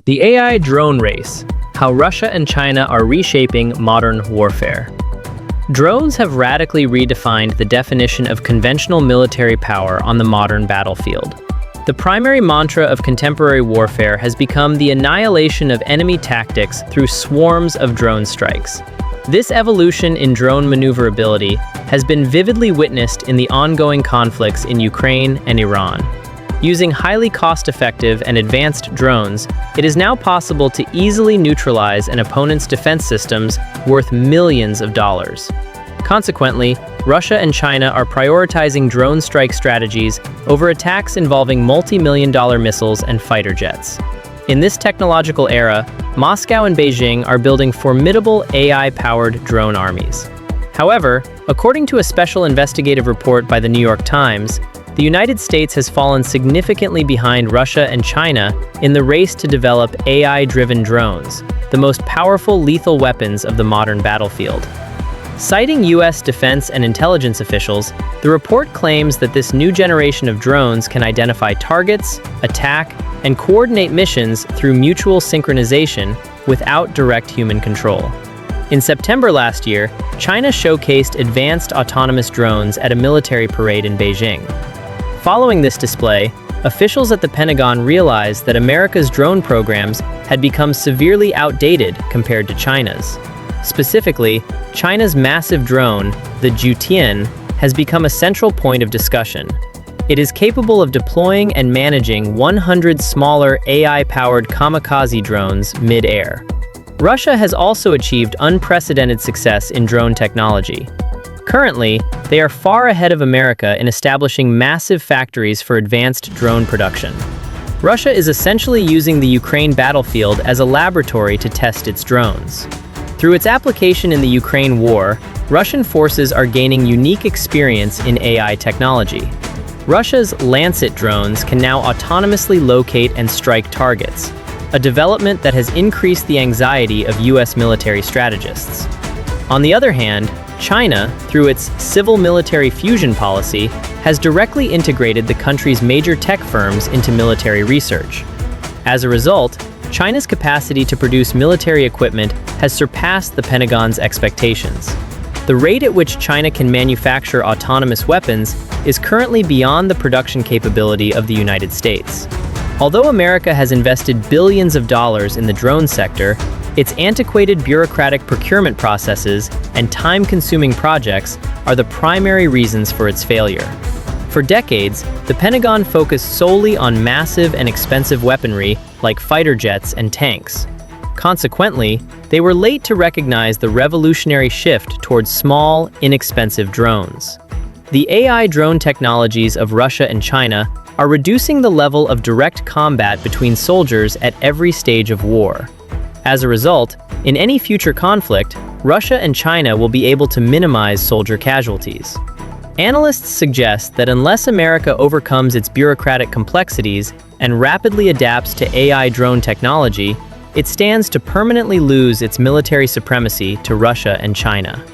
The AI drone race, how Russia and China are reshaping modern warfare. Drones have radically redefined the definition of conventional military power on the modern battlefield. The primary mantra of contemporary warfare has become the annihilation of enemy tactics through swarms of drone strikes. This evolution in drone maneuverability has been vividly witnessed in the ongoing conflicts in Ukraine and Iran. Using highly cost-effective and advanced drones, it is now possible to easily neutralize an opponent's defense systems worth millions of dollars. Consequently, Russia and China are prioritizing drone strike strategies over attacks involving multi-million-dollar missiles and fighter jets. In this technological era, Moscow and Beijing are building formidable AI-powered drone armies. However, according to a special investigative report by the New York Times, the United States has fallen significantly behind Russia and China in the race to develop AI-driven drones, the most powerful lethal weapons of the modern battlefield. Citing U.S. defense and intelligence officials, the report claims that this new generation of drones can identify targets, attack, and coordinate missions through mutual synchronization without direct human control. In September last year, China showcased advanced autonomous drones at a military parade in Beijing. Following this display, officials at the Pentagon realized that America's drone programs had become severely outdated compared to China's. Specifically, China's massive drone, the Zhutian, has become a central point of discussion. It is capable of deploying and managing 100 smaller AI-powered kamikaze drones mid-air. Russia has also achieved unprecedented success in drone technology. Currently, they are far ahead of America in establishing massive factories for advanced drone production. Russia is essentially using the Ukraine battlefield as a laboratory to test its drones. Through its application in the Ukraine war, Russian forces are gaining unique experience in AI technology. Russia's Lancet drones can now autonomously locate and strike targets, a development that has increased the anxiety of U.S. military strategists. On the other hand, China, through its civil-military fusion policy, has directly integrated the country's major tech firms into military research. As a result, China's capacity to produce military equipment has surpassed the Pentagon's expectations. The rate at which China can manufacture autonomous weapons is currently beyond the production capability of the United States. Although America has invested billions of dollars in the drone sector, its antiquated bureaucratic procurement processes and time-consuming projects are the primary reasons for its failure. For decades, the Pentagon focused solely on massive and expensive weaponry like fighter jets and tanks. Consequently, they were late to recognize the revolutionary shift towards small, inexpensive drones. The AI drone technologies of Russia and China are reducing the level of direct combat between soldiers at every stage of war. As a result, in any future conflict, Russia and China will be able to minimize soldier casualties. Analysts suggest that unless America overcomes its bureaucratic complexities and rapidly adapts to AI drone technology, it stands to permanently lose its military supremacy to Russia and China.